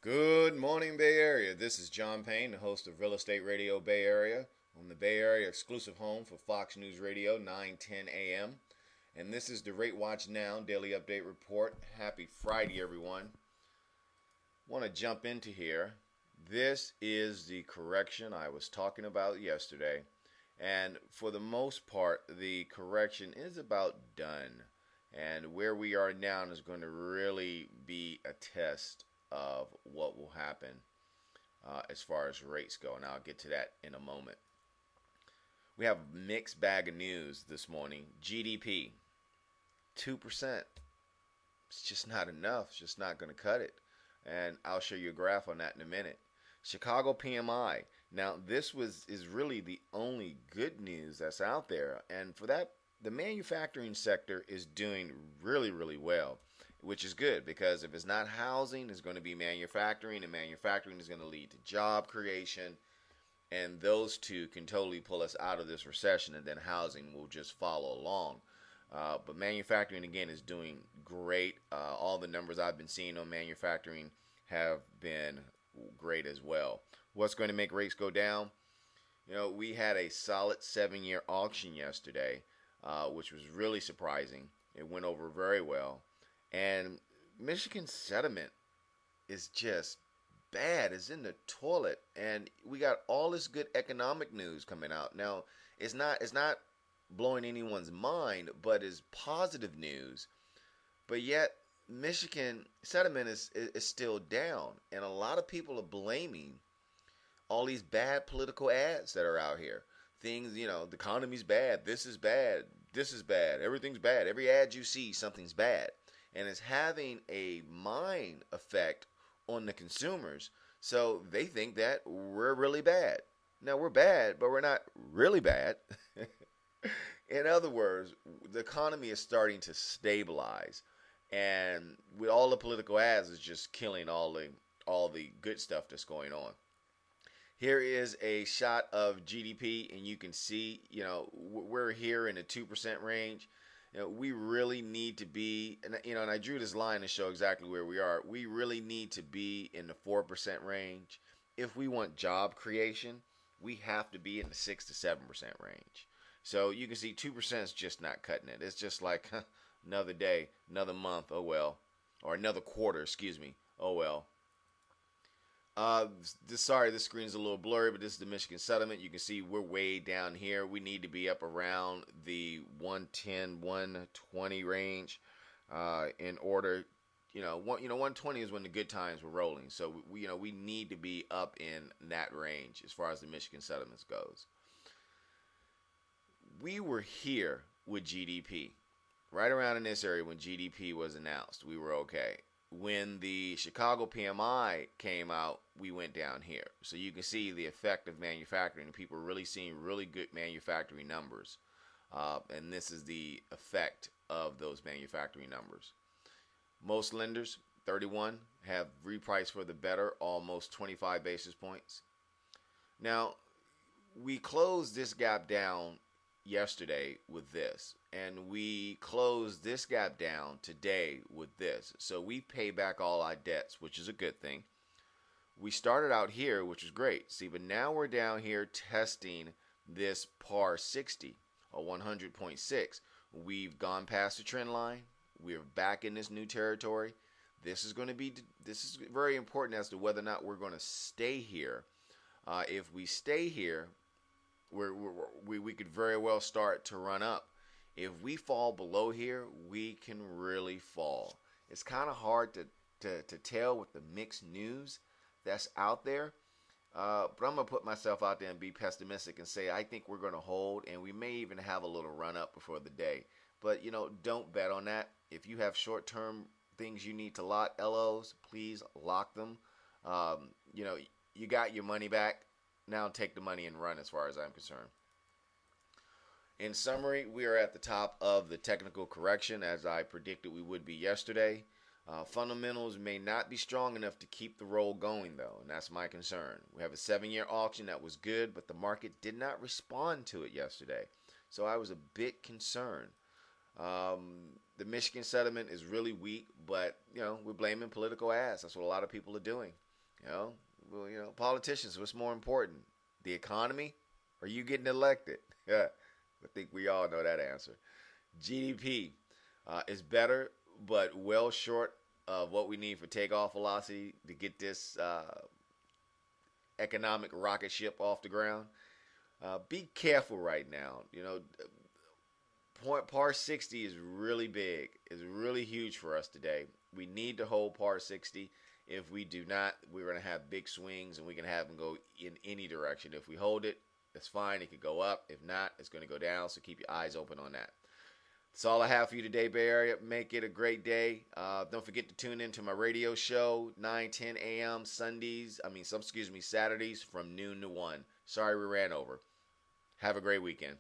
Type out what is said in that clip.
Good morning, Bay Area. This is John Payne, the host of Real Estate Radio Bay Area, on the Bay Area exclusive home for Fox News Radio, 9:10 a.m. And this is the RateWatch Now Daily Update Report. Happy Friday, everyone. Want to jump into here. This is the correction I was talking about yesterday. And for the most part, the correction is about done. And where we are now is going to really be a test of what will happen as far as rates go. And I'll get to that in a moment. We have a mixed bag of news this morning. GDP, 2%. It's just not enough. It's just not going to cut it. And I'll show you a graph on that in a minute. Chicago PMI. Now, this is really the only good news that's out there. And for that, the manufacturing sector is doing really, really well, which is good because if it's not housing, it's going to be manufacturing, and manufacturing is going to lead to job creation. And those two can totally pull us out of this recession, and then housing will just follow along. But manufacturing, again, is doing great. All the numbers I've been seeing on manufacturing have been great as well. What's going to make rates go down? You know, we had a solid 7-year auction yesterday, which was really surprising. It went over very well. And Michigan sentiment is just bad. It's in the toilet. And we got all this good economic news coming out. Now, it's not blowing anyone's mind, but it's positive news. But yet, Michigan sentiment is still down. And a lot of people are blaming all these bad political ads that are out here. Things, you know, the economy's bad, this is bad, everything's bad. Every ad you see, something's bad. And it's having a mind effect on the consumers. So they think that we're really bad. Now, we're bad, but we're not really bad. In other words, the economy is starting to stabilize. And with all the political ads, it's just killing all the good stuff that's going on. Here is a shot of GDP, and you can see, you know, we're here in the 2% range. You know, we really need to be, and I drew this line to show exactly where we are. We really need to be in the 4% range. If we want job creation, we have to be in the 6 to 7% range. So you can see 2% is just not cutting it. It's just like another day, another month, oh well, or another quarter, excuse me, oh well. Sorry, this screen is a little blurry, but this is the Michigan settlement. You can see we're way down here. We need to be up around the 110, 120 range in order. 120 is when the good times were rolling. So we need to be up in that range as far as the Michigan settlements goes. We were here with GDP, right around in this area when GDP was announced. We were okay. When the Chicago PMI came out, we went down here. So you can see the effect of manufacturing. People are really seeing really good manufacturing numbers. And this is the effect of those manufacturing numbers. Most lenders, 31, have repriced for the better, almost 25 basis points. Now, we closed this gap down yesterday with this, and we closed this gap down today with this. So we pay back all our debts, which is a good thing. We started out here, which is great. See, but now we're down here testing this par 60 or 100.6. We've gone past the trend line. We're back in this new territory. This is very important as to whether or not we're going to stay here. If we stay here, we could very well start to run up. If we fall below here, we can really fall. It's kind of hard to tell with the mixed news that's out there. But I'm going to put myself out there and be pessimistic and say I think we're going to hold, and we may even have a little run up before the day. But, don't bet on that. If you have short-term things you need to lock, LOs, please lock them. You got your money back. Now take the money and run as far as I'm concerned. In summary, we are at the top of the technical correction as I predicted we would be yesterday. Fundamentals may not be strong enough to keep the roll going, though, and that's my concern. We have a 7-year auction that was good, but the market did not respond to it yesterday. So I was a bit concerned. The Michigan settlement is really weak, but we're blaming political ads. That's what a lot of people are doing. You know, well, politicians. What's more important, the economy, or you getting elected? Yeah, I think we all know that answer. GDP is better, but well short of what we need for takeoff velocity to get this economic rocket ship off the ground. Be careful right now. Par 60 is really big. It's really huge for us today. We need to hold par 60. If we do not, we're going to have big swings, and we can have them go in any direction. If we hold it, that's fine. It could go up. If not, it's going to go down. So keep your eyes open on that. That's all I have for you today, Bay Area. Make it a great day. Don't forget to tune into my radio show, 9:10 a.m. Saturdays from noon to 1. Sorry we ran over. Have a great weekend.